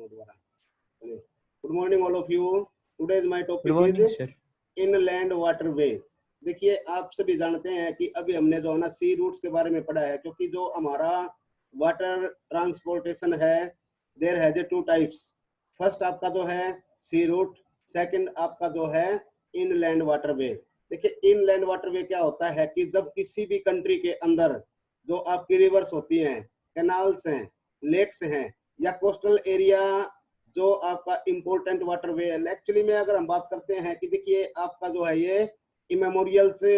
दोबारा। Good morning all of you. Today's my good topic morning is sir. Inland waterway. देखिए आप सभी जानते हैं कि अभी हमने जो है ना सी रूट्स के बारे में पढ़ा है, क्योंकि जो हमारा वाटर ट्रांसपोर्टेशन है there has a two types. First आपका जो है सी रूट, सेकंड आपका जो है इनलैंड वाटरवे। देखिए इनलैंड वाटरवे क्या होता है कि जब किसी भी कंट्री के अंदर जो आपकी रिवर्स होती हैं, कैनाल्स हैं, लेक्स हैं या कोस्टल एरिया जो आपका इम्पोर्टेंट वाटरवे है। एक्चुअली में अगर हम बात करते हैं कि देखिए आपका जो है ये इमेमोरियल से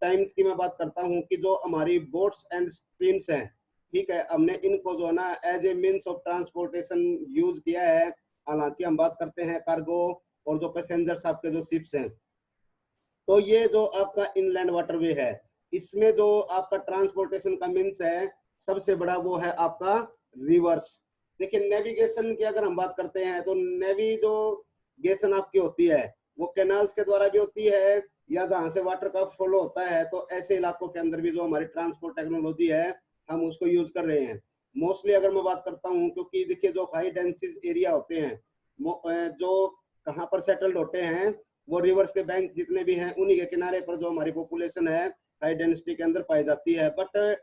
टाइम्स की मैं बात करता हूँ कि जो हमारी बोट्स एंड स्ट्रीम्स हैं, ठीक है, हमने इनको जो है ना as a means of transportation use किया है। हालांकि हम बात करते हैं कार्गो और जो पैसेंजर्स आपके जो शिप्स हैं, तो ये जो आपका इनलैंड वाटरवे है इसमें जो आपका ट्रांसपोर्टेशन का मीन्स है सबसे बड़ा वो है आपका रिवर्स। देखिए नेविगेशन की अगर हम बात करते हैं तो नेविगेशन आपकी होती है वो कैनाल्स के द्वारा भी होती है या जहाँ से वाटर का फ्लो होता है, तो ऐसे इलाकों के अंदर भी जो हमारी ट्रांसपोर्ट टेक्नोलॉजी है हम उसको यूज कर रहे हैं। मोस्टली अगर मैं बात करता हूँ, क्योंकि देखिए जो हाई डेंसिटी एरिया होते हैं जो कहाँ पर सेटल्ड होते हैं वो रिवर्स के बैंक जितने भी हैं उन्हीं के किनारे पर जो हमारी पॉपुलेशन है हाई डेंसिटी के अंदर पाई जाती है। बट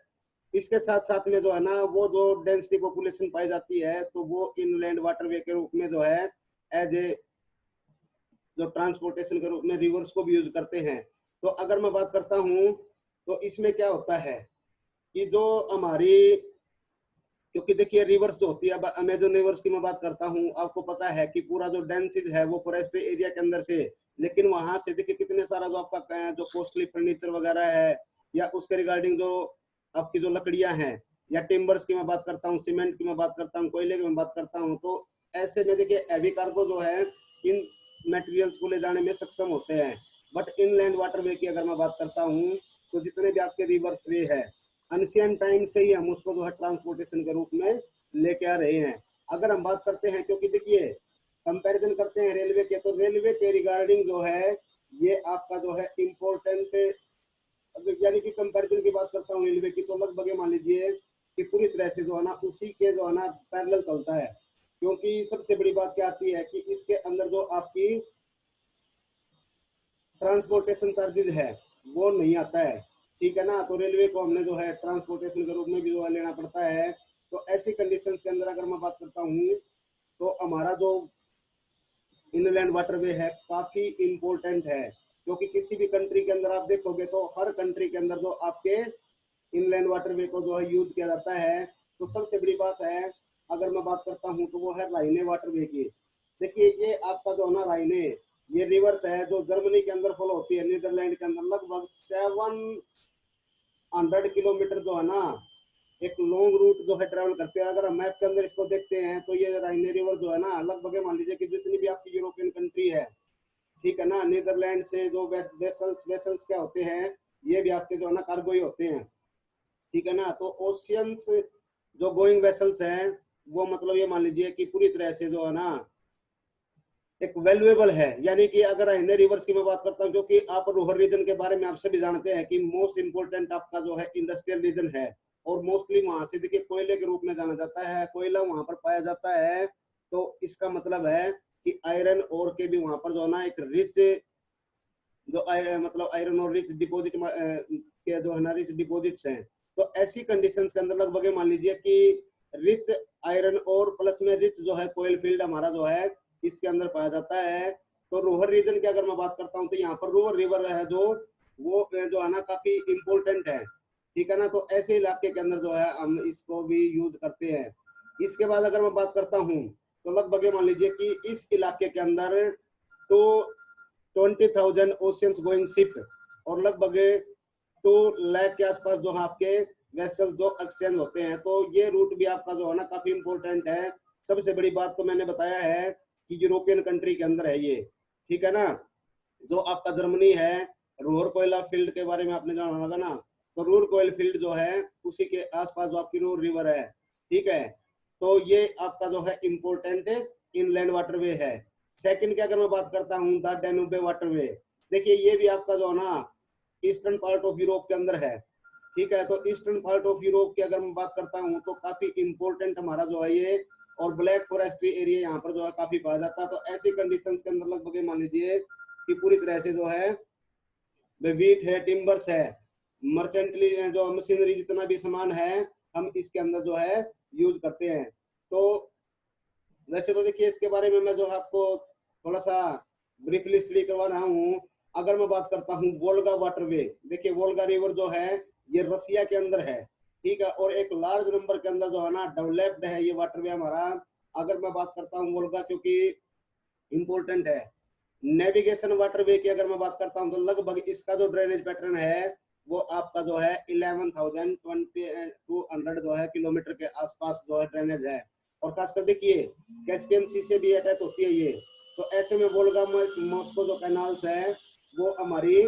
इसके साथ साथ में जो है ना वो जो डेंसिटी पॉपुलेशन पाई जाती है तो वो इनलैंड वाटरवे के रूप में जो है एज ए जो ट्रांसपोर्टेशन के रूप में रिवर्स को भी यूज करते हैं। तो अगर मैं बात करता हूँ तो इसमें क्या होता है कि जो हमारी, क्योंकि देखिए रिवर्स जो होती है, अमेजन रिवर्स की मैं बात करता हूँ, आपको पता है कि पूरा जो डेंसिज है वो फॉरेस्ट एरिया के अंदर से, लेकिन वहां से देखिए कितने सारा जो आपका जो कॉस्टली फर्नीचर वगैरह है या उसके रिगार्डिंग जो आपकी जो लकड़ियां हैं या टिम्बर्स की मैं बात करता हूँ, सीमेंट की मैं बात करता हूँ, कोयले की मैं बात करता हूँ, तो ऐसे में देखिए हैवी कार्गो जो है इन मटेरियल्स को ले जाने में सक्षम होते हैं। बट इनलैंड वाटरवे की अगर मैं बात करता हूँ तो जितने भी आपके रिवर वे है एंशिएंट टाइम से ही हम उसको जो है ट्रांसपोर्टेशन के रूप में लेके आ रहे हैं। अगर हम बात करते हैं, क्योंकि देखिए कंपैरिजन करते हैं रेलवे के, तो रेलवे के रिगार्डिंग जो है ये आपका जो है इम्पोर्टेंट, यानी कि कंपैरिजन की बात करता हूँ रेलवे की, तो लगभग मान लीजिए कि पूरी तरह से जो है ना उसी के जो है ना पैरेलल चलता है। क्योंकि सबसे बड़ी बात क्या आती है कि इसके अंदर जो आपकी ट्रांसपोर्टेशन चार्जेज है वो नहीं आता है, ठीक है ना। तो रेलवे को हमने जो है ट्रांसपोर्टेशन के रूप में भी जो है लेना पड़ता है। तो ऐसी कंडीशंस के अंदर अगर मैं बात करता हूँ तो हमारा जो इनलैंड वाटरवे है काफी इम्पोर्टेंट है, क्योंकि किसी भी कंट्री के अंदर आप देखोगे तो हर कंट्री के अंदर जो आपके इनलैंड वाटरवे को जो है यूज किया जाता है। तो सबसे बड़ी बात है अगर मैं बात करता हूँ तो वो है राइने वाटरवे की। देखिए ये आपका जो है ना राइने, ये रिवर्स है जो जर्मनी के अंदर फॉलो होती है, नीदरलैंड के अंदर लगभग 700 किलोमीटर जो है ना एक लॉन्ग रूट जो है ट्रेवल करते हैं। अगर हम मैप के अंदर इसको देखते हैं तो ये राइने रिवर जो है ना लगभग मान लीजिए कि जितनी भी आपकी यूरोपियन कंट्री है, ठीक है ना, नीदरलैंड से जो वेसल्स क्या होते हैं ये भी आपके जो है ना कार्गो ही होते हैं, ठीक है ना। तो ओशियंस जो गोइंग वेसल्स हैं वो मतलब ये मान लीजिए कि पूरी तरह से जो है ना एक वैल्यूएबल है। यानी कि अगर राइने रिवर्स की मैं बात करता हूँ, क्योंकि आप रोहर रीजन के बारे में आप सभी जानते हैं कि मोस्ट इंपोर्टेंट आपका जो है इंडस्ट्रियल रीजन है और मोस्टली वहां से देखिए कोयले के रूप में जाना जाता है, कोयला वहां पर पाया जाता है। तो इसका मतलब है कि आयरन और के भी वहां पर जो है ना एक रिच जो मतलब आयरन और रिच डिपोजिट के जो है ना रिच डिपोजिट्स हैं। तो ऐसी कंडीशंस के अंदर लगभग मान लीजिए कि रिच आयरन और प्लस में रिच जो है कोयल फील्ड हमारा जो है इसके अंदर पाया जाता है। तो रोहर रीजन की अगर मैं बात करता हूँ तो यहाँ पर रोहर रिवर है जो वो जो है ना काफी इम्पोर्टेंट है, ठीक है ना। तो ऐसे इलाके के अंदर जो है हम इसको भी यूज करते हैं। इसके बाद अगर मैं बात करता हूँ तो लगभग मान लीजिए कि इस इलाके के अंदर तो 20,000 ओशियंस गोइंग शिप और लगभग 2 लाख के आसपास जो है आपके वेसल जो एक्सचेंज होते हैं। तो ये रूट भी आपका जो है ना काफी इंपॉर्टेंट है। सबसे बड़ी बात तो मैंने बताया है कि यूरोपियन कंट्री के अंदर है ये, ठीक है ना। जो आपका जर्मनी है, रोहर कोयला फील्ड के बारे में आपने जाना होगा ना, तो रूर कोयल फील्ड जो है उसी के आसपास जो आपकी रूर रिवर है, ठीक है। तो ये आपका जो है इम्पोर्टेंट इनलैंड वाटरवे है। सेकंड की अगर मैं बात करता हूँ द डेन्यूब वाटरवे, देखिए ये भी आपका जो है ना ईस्टर्न पार्ट ऑफ यूरोप के अंदर है, ठीक है। तो ईस्टर्न पार्ट ऑफ यूरोप की अगर मैं बात करता हूँ तो काफी इंपॉर्टेंट हमारा जो है ये और ब्लैक फॉरेस्ट्री एरिया यहाँ पर जो है काफी पाया जाता है। तो ऐसी कंडीशंस के अंदर लगभग मान लीजिए कि पूरी तरह से जो है व्हीट है, टिम्बर्स है, मर्चेंटली जो मशीनरी जितना भी सामान है हम इसके अंदर जो है यूज करते हैं। तो वैसे तो देखिए इसके बारे में मैं जो है आपको थोड़ा सा ब्रीफली स्टडी करवा रहा हूँ। अगर मैं बात करता हूँ वोल्गा वाटरवे, देखिए वोल्गा रिवर जो है ये रसिया के अंदर है, ठीक है, और एक लार्ज नंबर के अंदर जो है ना डेवलप्ड है ये वाटरवे हमारा। अगर मैं बात करता हूँ वोल्गा क्योंकि इम्पोर्टेंट है, नेविगेशन वाटरवे की अगर मैं बात करता हूँ तो लगभग इसका जो ड्रेनेज पैटर्न है वो आपका जो है 11,200 जो है किलोमीटर के आसपास जो है ड्रेनेज है। और खासकर देखिए कैस्पियन सी से भी अटैच होती है ये। तो ऐसे में वोल्गा मॉस्को जो कैनाल्स है वो हमारी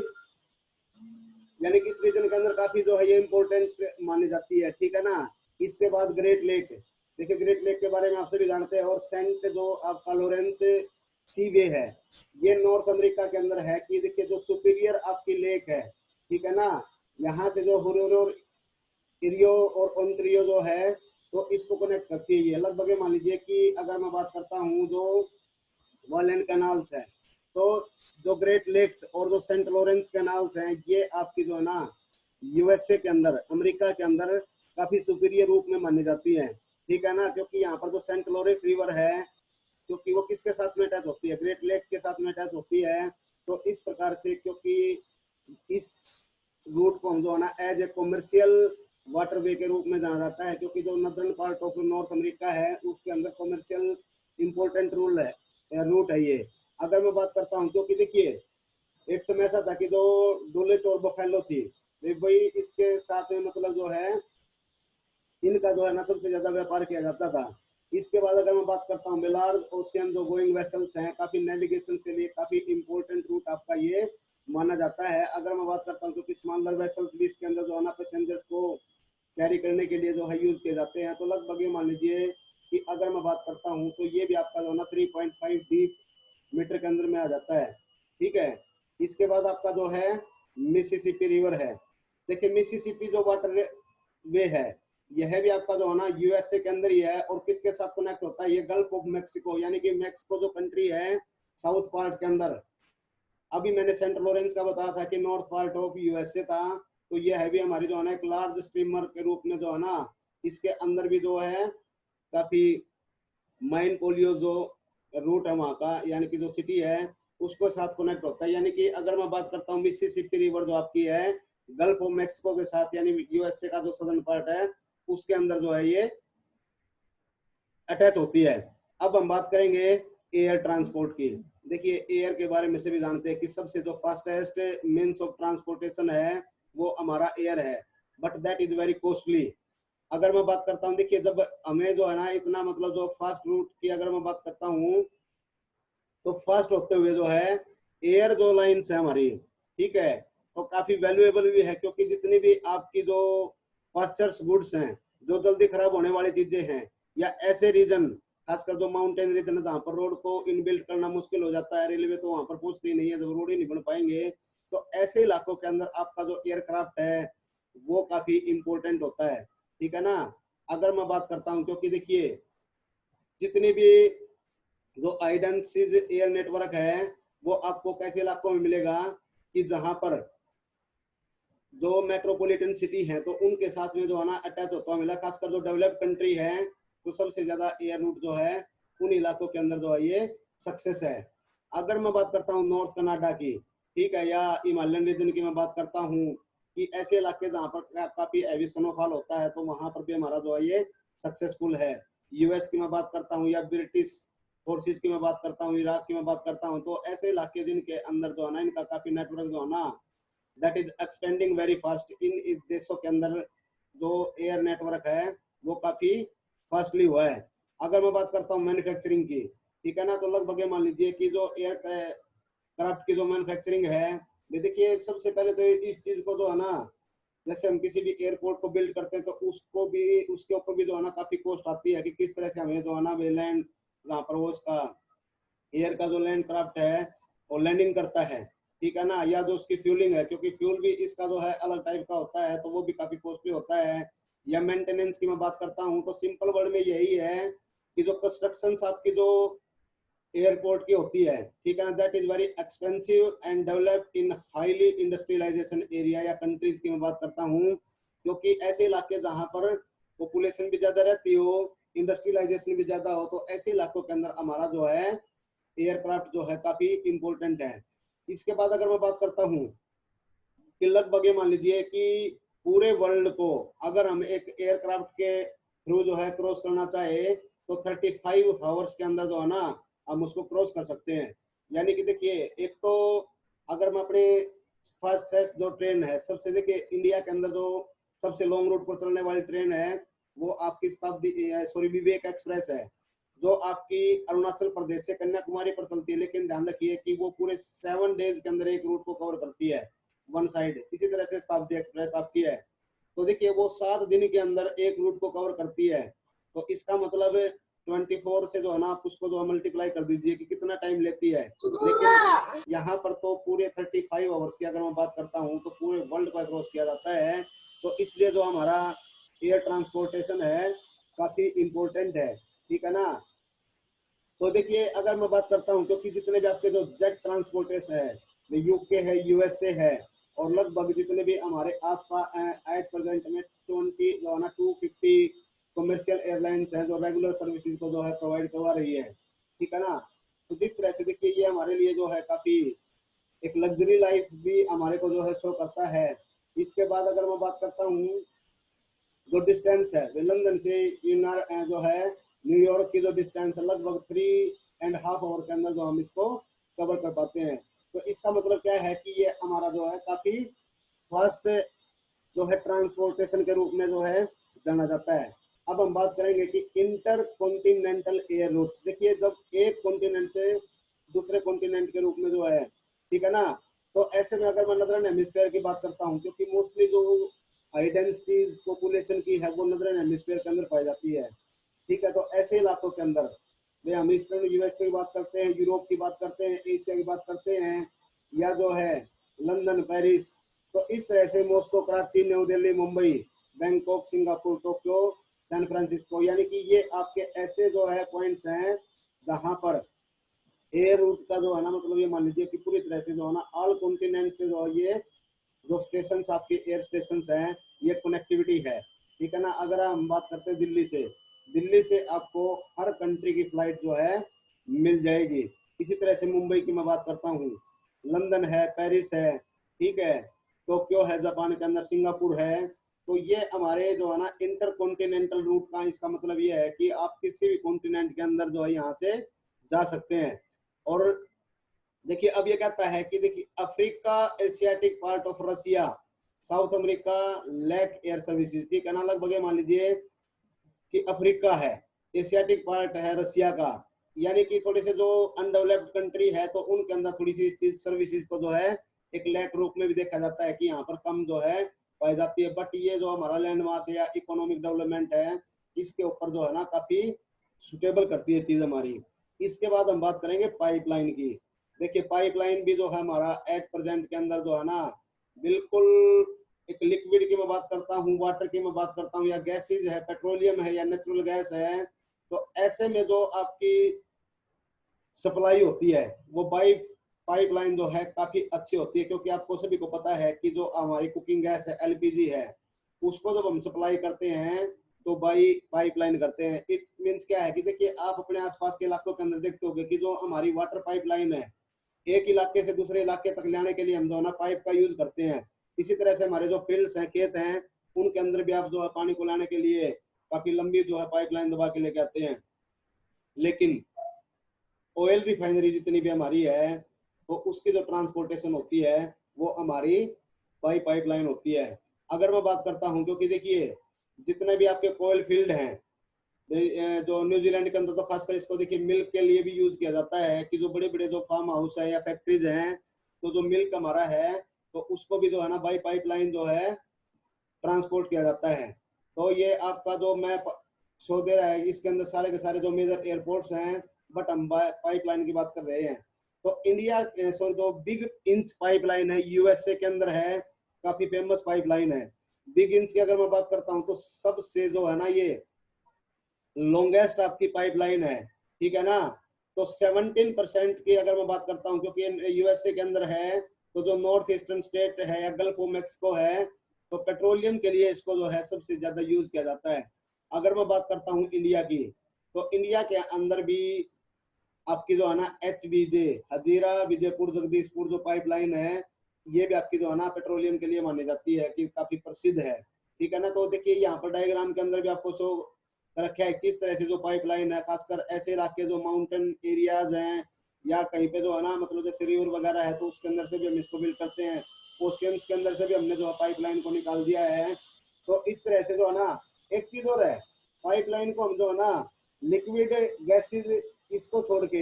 यानी कि इस रीजन के अंदर काफी जो है ये इम्पोर्टेंट मानी जाती है, ठीक है ना। इसके बाद ग्रेट लेक, देखिए ग्रेट लेक के बारे में आप सभी जानते हैं। और सेंट जो आपका लॉरेंस सी वे है ये नॉर्थ अमेरिका के अंदर है कि देखिए जो सुपीरियर आपकी लेक है, ठीक है ना, यहाँ से जो हुरोर इरियो और ओंटारियो जो है तो इसको कनेक्ट करती है ये। लगभग मान लीजिए कि अगर मैं बात करता हूँ जो वालेंट कैनाल्स है तो जो ग्रेट लेक्स और जो सेंट लॉरेंस कैनाल्स हैं ये आपकी जो है ना यूएसए के अंदर, अमेरिका के अंदर काफी सुपीरियर रूप में मानी जाती है, ठीक है ना। क्योंकि यहाँ पर जो सेंट लॉरेंस रिवर है क्योंकि वो किसके साथ में अटैच होती है, ग्रेट लेक के साथ में अटैच होती है। तो इस प्रकार से क्योंकि इस रूट को हम जो है ना एज ए कॉमर्शियल वाटरवे के रूप में जाना जाता है, क्योंकि जो northern part of north America है उसके अंदर कॉमर्शियल इंपॉर्टेंट रूट है ये। अगर मैं बात करता हूँ क्योंकि देखिए एक समय ऐसा था कि जो डोलेच और बफेलो थी वही इसके साथ में मतलब जो है इनका जो है ना सबसे ज्यादा व्यापार किया जाता था। इसके बाद अगर मैं बात करता हूँ बेलार्ज ओशियन जो गोइंग वेसल्स हैं काफी नेविगेशन के लिए काफी इंपॉर्टेंट रूट आपका ये माना जाता है। अगर मैं बात करता हूँ क्योंकि स्मॉलर वेसल्स भी इसके अंदर जो है ना पैसेंजर्स को कैरी करने के लिए जो है यूज किए जाते हैं। तो लगभग ये मान लीजिए कि अगर मैं बात करता हूँ तो ये भी आपका जो है ना 3.5 डीप मीटर के अंदर में आ जाता है, ठीक है। इसके बाद आपका जो है मिसिसिपी रिवर है। देखिए मिसिसिपी जो वाटर वे है यह भी आपका जो है ना यूएसए के अंदर ही है और किसके साथ कनेक्ट होता है, ये गल्फ ऑफ मेक्सिको यानी कि मेक्सिको जो कंट्री है साउथ पार्ट के अंदर। अभी मैंने सेंट लॉरेंस का बताया था कि नॉर्थ पार्ट ऑफ यूएसए था। तो यह है भी हमारी जो है ना एक लार्ज स्ट्रीमर के रूप में जो है ना इसके अंदर भी जो है काफी माइन पोलियो जो रूट है वहाँ का यानी कि जो सिटी है उसको साथ कनेक्ट होता है। यानी कि अगर मैं बात करता हूँ मिसिसिपी रिवर जो आपकी है गल्फ ऑफ मेक्सिको के साथ यानी यूएसए का जो सदर्न पार्ट है उसके अंदर जो है ये अटैच होती है। अब हम बात करेंगे एयर ट्रांसपोर्ट की। देखिए एयर के बारे में से भी जानते हैं कि सबसे जो फास्टेस्ट मीन्स ऑफ ट्रांसपोर्टेशन है वो हमारा एयर है, but that is very costly. अगर मैं बात करता हूँ देखिए जब हमें जो है ना इतना मतलब जो फास्ट रूट की अगर मैं बात करता हूँ तो फास्ट होते हुए जो है एयर जो लाइन्स है हमारी, ठीक है, तो काफी वैल्यूएबल भी है क्योंकि जितनी भी आपकी जो फास्टर्स गुड्स हैं जो जल्दी खराब होने वाली चीजें हैं या ऐसे रीजन खासकर जो माउंटेन रीजन है जहाँ पर रोड को इनबिल्ट करना मुश्किल हो जाता है, रेलवे तो वहां पर पहुंचती नहीं है, जब रोड ही नहीं बन पाएंगे तो ऐसे इलाकों के अंदर आपका जो एयरक्राफ्ट है वो काफी इंपॉर्टेंट होता है, ठीक है ना। अगर मैं बात करता हूँ क्योंकि देखिए जितनी भी जो आइडेंसिस एयर नेटवर्क है वो आपको कैसे इलाकों में मिलेगा कि जहां पर जो मेट्रोपॉलिटन सिटी है तो उनके साथ में जो है ना अटैच होता हुआ मिला। खासकर जो डेवलप्ड कंट्री है तो सबसे ज्यादा एयर रूट जो है उन इलाकों के अंदर जो है ये सक्सेस है। अगर मैं बात करता हूँ नॉर्थ कनाडा की, ठीक है, या हिमालयन रीजन की मैं बात करता हूँ कि ऐसे इलाके जहाँ पर काफी हैवी स्नोफॉल होता है तो वहां पर भी हमारा जो है ये सक्सेसफुल है। यूएस की मैं बात करता हूँ या ब्रिटिश फोर्सेस की मैं बात करता हूँ, इराक की मैं बात करता हूँ, तो ऐसे इलाके जिनके अंदर जो है ना इनका काफी नेटवर्क जो है ना that is expanding very fast. इन इस देशों के अंदर जो एयर नेटवर्क है वो काफी फास्टली हुआ है। अगर मैं बात करता हूँ मैन्युफैक्चरिंग की, ठीक है ना, तो लगभग मान लीजिए कि जो एयर क्राफ्ट की जो मैन्युफैक्चरिंग है ये देखिए सबसे पहले तो इस चीज को जो है ना जैसे हम किसी भी एयरपोर्ट को बिल्ड करते हैं तो उसको भी उसके ऊपर भी जो है ना काफी कॉस्ट आती है कि किस तरह से हमें जो है ना वे लैंड जहाँ पर वो उसका एयर का जो लैंड क्राफ्ट है वो लैंडिंग करता है, ठीक है ना, या जो उसकी फ्यूलिंग है क्योंकि फ्यूल भी इसका जो है अलग टाइप का होता है तो वो भी काफी कॉस्टली होता है। या मेंटेनेंस की मैं बात करता हूँ तो सिंपल वर्ड में यही है कि जो कंस्ट्रक्शन आपकी जो एयरपोर्ट की होती है, ठीक है ना, that is very expensive and developed in highly industrialisation area या कंट्रीज की मैं बात करता हूँ, क्योंकि ऐसे इलाके जहां पर पॉपुलेशन भी ज्यादा रहती हो, इंडस्ट्रियलाइजेशन भी ज्यादा हो, तो ऐसे इलाकों के अंदर हमारा जो है एयरक्राफ्ट जो है काफी इंपॉर्टेंट है। इसके बाद अगर मैं बात करता हूँ कि लगभग ये मान लीजिए कि पूरे वर्ल्ड को अगर हम एक एयरक्राफ्ट के थ्रू जो है क्रॉस करना चाहे तो 35 आवर्स के अंदर जो है ना हम उसको क्रॉस कर सकते हैं। यानी कि देखिए, एक तो अगर मैं अपने फास्टेस्ट जो ट्रेन है, सबसे देखिए इंडिया के अंदर जो सबसे लॉन्ग रूट पर चलने वाली ट्रेन है वो आपकी शताब्दी सॉरी विवेक एक्सप्रेस है, जो आपकी अरुणाचल प्रदेश से कन्याकुमारी पर चलती है। लेकिन ध्यान रखिए कि वो पूरे 7 डेज के अंदर एक रूट को कवर करती है, वन साइड। इसी तरह से शताब्दी एक्सप्रेस आपकी है, तो देखिए वो 7 दिन के अंदर एक रूट को कवर करती है। तो इसका मतलब 24 से जो है ना आप उसको जो मल्टीप्लाई कर दीजिए कि कितना टाइम लेती है। लेकिन यहाँ पर तो पूरे 35 आवर्स की अगर मैं बात करता हूँ तो पूरे वर्ल्ड को क्रॉस किया जाता है। तो इसलिए जो हमारा एयर ट्रांसपोर्टेशन है काफी इम्पोर्टेंट है, ठीक है ना। तो देखिए अगर मैं बात करता हूँ, क्योंकि जितने भी आपके जो जेट ट्रांसपोर्टेशन है, यूके है, यूएसए है, और लगभग जितने भी हमारे आसपास एट प्रेजेंट में 250 कमर्शियल एयरलाइंस हैं जो रेगुलर सर्विसेज को जो है प्रोवाइड करवा रही है, ठीक है ना। तो जिस तरह से देखिए ये हमारे लिए जो है काफी एक लग्जरी लाइफ भी हमारे को जो है शो करता है। इसके बाद अगर मैं बात करता हूँ जो डिस्टेंस है, लंदन से जो है न्यूयॉर्क की जो डिस्टेंस है लगभग 3.5 आवर के अंदर जो हम इसको कवर कर पाते हैं। तो इसका मतलब क्या है कि ये हमारा जो है काफी फास्ट जो है ट्रांसपोर्टेशन के रूप में जो है जाना जाता है। अब हम बात करेंगे कि इंटर कॉन्टिनेंटल एयर रूट्स। देखिए जब एक कॉन्टिनेंट से दूसरे कॉन्टिनेंट के रूप में जो है, ठीक है ना, तो ऐसे में अगर मैं नदरन हेमिस्फीयर की बात करता हूँ, क्योंकि मोस्टली जो आइडेंटिटीज पॉपुलेशन की है वो नदरन हेमिस्फीयर के अंदर पाई जाती है, ठीक है। तो ऐसे इलाकों के अंदर हम ईस्टर्न यूएसए की बात करते हैं, यूरोप की बात करते हैं, एशिया की बात करते हैं, या जो है लंदन, पेरिस, तो इस तरह से Moscow, Karachi, New Delhi, Mumbai, Bangkok, Singapore, Tokyo, San Francisco, यानी कि ये आपके ऐसे जो है पॉइंट्स हैं जहां पर एयर रूट का जो है ना मतलब ये मान लीजिए कि पूरी तरह से जो है ना ऑल कॉन्टिनेंट से जो ये जो स्टेशन आपके एयर स्टेशन हैं ये कनेक्टिविटी है, ठीक है ना। अगर हम बात करते हैं दिल्ली से आपको हर कंट्री की फ्लाइट जो है मिल जाएगी। इसी तरह से मुंबई की मैं बात करता हूँ, लंदन है, पेरिस है, ठीक है, टोक्यो है जापान के अंदर, सिंगापुर है। तो ये हमारे जो है ना इंटर कॉन्टिनेंटल रूट का इसका मतलब ये है कि आप किसी भी कॉन्टिनेंट के अंदर जो है यहाँ से जा सकते हैं। और देखिए अब ये कहता है कि देखिए Africa, Asiatic part of Russia, South America lack air services, ठीक है ना। लगभग मान लीजिए कि अफ्रीका है, एशियाटिक पार्ट है रसिया का, यानी कि थोड़े से जो अनडेवलप्ड कंट्री है तो उनके अंदर थोड़ी सी इस चीज सर्विसेज को जो है एक लैक रूप में भी देखा जाता है कि यहाँ पर कम जो है पाई जाती है। बट ये जो हमारा लैंड मास या इकोनॉमिक डेवलपमेंट है इसके ऊपर जो है ना काफी सुटेबल करती है चीज हमारी। इसके बाद हम बात करेंगे पाइपलाइन की। देखिए पाइपलाइन भी जो है हमारा एट प्रेजेंट के अंदर जो है ना बिल्कुल एक लिक्विड की मैं बात करता हूँ, वाटर की मैं बात करता हूँ, या गैसेज है, पेट्रोलियम है या नेचुरल गैस है, तो ऐसे में जो आपकी सप्लाई होती है वो बाई पाइपलाइन जो है काफी अच्छी होती है। क्योंकि आपको सभी को पता है कि जो हमारी कुकिंग गैस है, एलपीजी है, उसको जब हम सप्लाई करते हैं तो बाई पाइपलाइन करते हैं। इट मीन्स क्या है कि देखिए आप अपने आसपास के इलाकों के अंदर देखते होंगे कि जो हमारी वाटर पाइपलाइन है एक इलाके से दूसरे इलाके तक लाने के लिए हम जो है ना पाइप का यूज करते हैं। इसी तरह से हमारे जो फील्ड्स हैं, खेत हैं, उनके अंदर भी आप जो है पानी को लाने के लिए काफी लंबी जो है पाइपलाइन दबा के लेके आते हैं। लेकिन ऑयल रिफाइनरी जितनी भी हमारी है तो उसकी जो ट्रांसपोर्टेशन होती है वो हमारी बाई पाइपलाइन होती है। अगर मैं बात करता हूँ, क्योंकि देखिए जितने भी आपके ऑयल फील्ड हैं जो न्यूजीलैंड के अंदर तो खासकर इसको देखिए मिल्क के लिए भी यूज किया जाता है कि जो बड़े बड़े जो फार्म हाउस है या फैक्ट्रीज हैं, तो जो मिल्क हमारा है तो उसको भी जो है ना बाई पाइपलाइन जो है ट्रांसपोर्ट किया जाता है। तो ये आपका जो मैप शो दे रहा है इसके अंदर सारे के सारे जो मेजर एयरपोर्ट्स हैं, बट हम पाइपलाइन की बात कर रहे हैं। तो इंडिया सॉरी जो बिग इंच पाइपलाइन है यूएसए के अंदर है, काफी फेमस पाइपलाइन है। बिग इंच की अगर मैं बात करता हूँ तो सबसे जो है ना ये लॉन्गेस्ट आपकी पाइपलाइन है, ठीक है ना। तो 17% की अगर मैं बात करता हूँ, क्योंकि यूएसए के अंदर है, तो जो नॉर्थ ईस्टर्न स्टेट है या गल्फ ऑफ मेक्सिको है, तो पेट्रोलियम के लिए इसको जो है सबसे ज्यादा यूज किया जाता है। अगर मैं बात करता हूँ इंडिया की, तो इंडिया के अंदर भी आपकी जो है ना HBJ, हजीरा विजयपुर जगदीशपुर जो पाइपलाइन है, ये भी आपकी जो है ना पेट्रोलियम के लिए मानी जाती है कि काफी प्रसिद्ध है, ठीक है ना। तो देखिए यहाँ पर डायग्राम के अंदर भी आपको शो रखा है किस तरह से जो पाइपलाइन है, खासकर ऐसे इलाके जो माउंटेन एरियाज हैं या कहीं पे जो है ना मतलब जैसे रिवर वगैरह है, तो उसके अंदर से भी हम इसको बिल्ड करते हैं। ओशियंस के अंदर से भी हमने जो है पाइपलाइन को निकाल दिया है। तो इस तरह से जो है ना, एक चीज और है, पाइपलाइन को हम जो है ना लिक्विड गैसेज इसको छोड़ के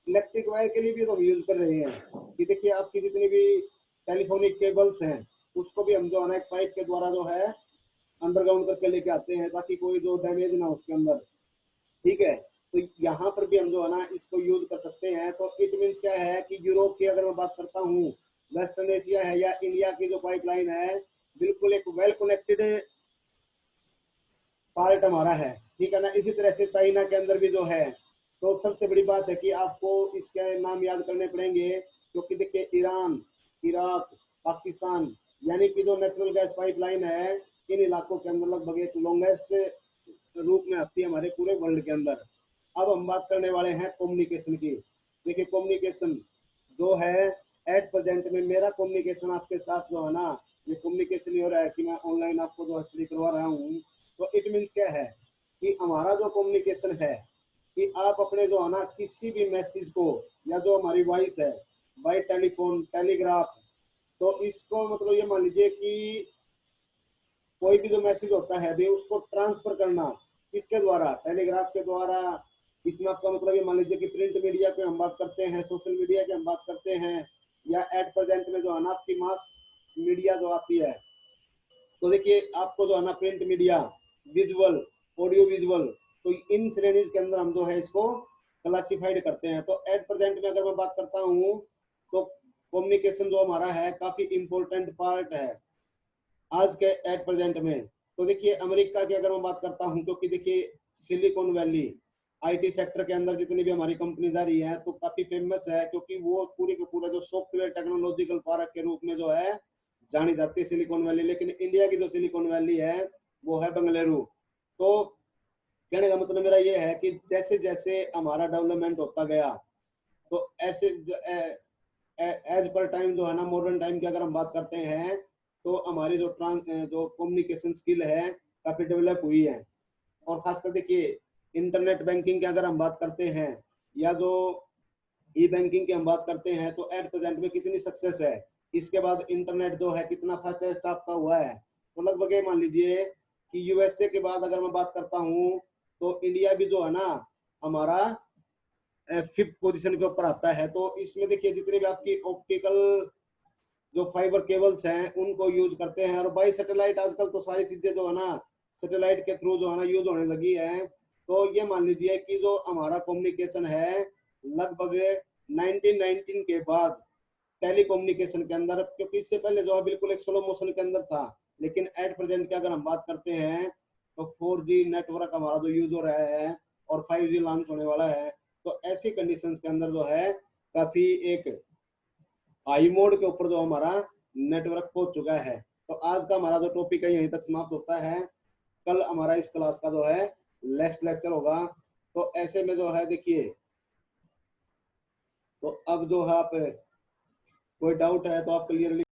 इलेक्ट्रिक वायर के लिए भी तो हम यूज कर रहे हैं। कि देखिए आपकी जितनी भी टेलीफोनिक केबल्स हैं, उसको भी हम जो है ना एक पाइप के द्वारा जो है अंडरग्राउंड करके लेके आते हैं, ताकि कोई जो डैमेज ना उसके अंदर, ठीक है। तो यहाँ पर भी हम जो है ना इसको यूज कर सकते हैं। तो इट मीन्स क्या है कि यूरोप की अगर मैं बात करता हूँ, वेस्टर्न एशिया है या इंडिया की जो पाइपलाइन है, बिल्कुल एक वेल कनेक्टेड पार्ट हमारा है, ठीक है ना। इसी तरह से चाइना के अंदर भी जो है, तो सबसे बड़ी बात है कि आपको इसके नाम याद करने पड़ेंगे, क्योंकि देखिए ईरान, इराक, पाकिस्तान, यानी कि जो नेचुरल गैस पाइपलाइन है, इन इलाकों के अंदर लगभग एक लॉन्गेस्ट रूप में आती है हमारे पूरे वर्ल्ड के अंदर। अब हम बात करने वाले हैं कम्युनिकेशन की। देखिए कम्युनिकेशन जो है, एट प्रेजेंट में मेरा कम्युनिकेशन आपके साथ जो है ना, ये कम्युनिकेशन ही हो रहा है कि मैं ऑनलाइन आपको जो स्टडी करवा रहा हूँ। तो इट मीन्स क्या है कि हमारा जो कम्युनिकेशन है, कि आप अपने जो है ना किसी भी मैसेज को, या जो हमारी वॉइस है बाय टेलीफोन टेलीग्राफ, तो इसको मतलब ये मान लीजिए कि कोई भी जो मैसेज होता है भी उसको ट्रांसफर करना किसके द्वारा, टेलीग्राफ के द्वारा। इसमें आपका मतलब ये मान लीजिए कि प्रिंट मीडिया पे हम बात करते हैं, सोशल मीडिया की हम बात करते हैं, या एट प्रेजेंट में जो है ना आपकी मास मीडिया जो आती है। तो देखिए आपको जो है ना print media, visual, audio visual, तो इन श्रेणीज के अंदर हम जो है इसको क्लासिफाइड करते हैं। तो एट प्रेजेंट में अगर मैं बात करता हूँ, तो कम्युनिकेशन जो हमारा है काफी इंपॉर्टेंट पार्ट है आज के एट प्रेजेंट में। तो देखिए अमेरिका की अगर मैं बात करता हूँ, क्योंकि देखिए सिलिकॉन वैली आईटी सेक्टर के अंदर जितनी भी हमारी कंपनीज आ रही है, तो काफी फेमस है, क्योंकि वो पूरी का पूरा जो सॉफ्टवेयर टेक्नोलॉजिकल पार्क के रूप में जो है जानी जाती है सिलिकॉन वैली। लेकिन इंडिया की जो सिलिकॉन वैली है वो है बेंगलुरु। तो कहने का मतलब मेरा ये है कि जैसे जैसे हमारा डेवलपमेंट होता गया, तो ऐसे एज पर टाइम जो है ना मॉडर्न टाइम की अगर हम बात करते हैं, तो हमारी जो कम्युनिकेशन स्किल है काफी डेवलप हुई है। और खासकर देखिए इंटरनेट बैंकिंग की अगर हम बात करते हैं, या जो ई बैंकिंग की हम बात करते हैं, तो एट प्रेजेंट में कितनी सक्सेस है। इसके बाद इंटरनेट जो है कितना फास्टेस्ट आपका हुआ है। तो लगभग ये मान लीजिए कि यूएसए के बाद अगर मैं बात करता हूँ, तो इंडिया भी जो है ना हमारा 5th पोजीशन के ऊपर आता है। तो इसमें देखिए जितने भी आपकी ऑप्टिकल जो फाइबर केबल्स हैं उनको यूज करते हैं, और बाई सैटेलाइट आजकल तो सारी चीजें जो है ना सैटेलाइट के थ्रू जो है ना यूज होने लगी है। तो ये मान लीजिए कि जो हमारा कम्युनिकेशन है लगभग 1919 के बाद टेली कम्युनिकेशन के अंदर, क्योंकि इससे पहले जो है बिल्कुल एक स्लो मोशन के अंदर था। लेकिन एट प्रेजेंट की अगर हम बात करते हैं, तो 4G नेटवर्क हमारा जो यूज हो रहा है और 5G लॉन्च होने वाला है। तो ऐसी कंडीशंस के अंदर जो है काफी एक हाई मोड के ऊपर जो हमारा नेटवर्क पहुंच चुका है। तो आज का हमारा जो टॉपिक है यहीं तक समाप्त होता है। कल हमारा इस क्लास का जो है नेक्स्ट लेक्चर होगा। तो ऐसे में जो है देखिए, तो अब जो है आप कोई डाउट है तो आप क्लियरली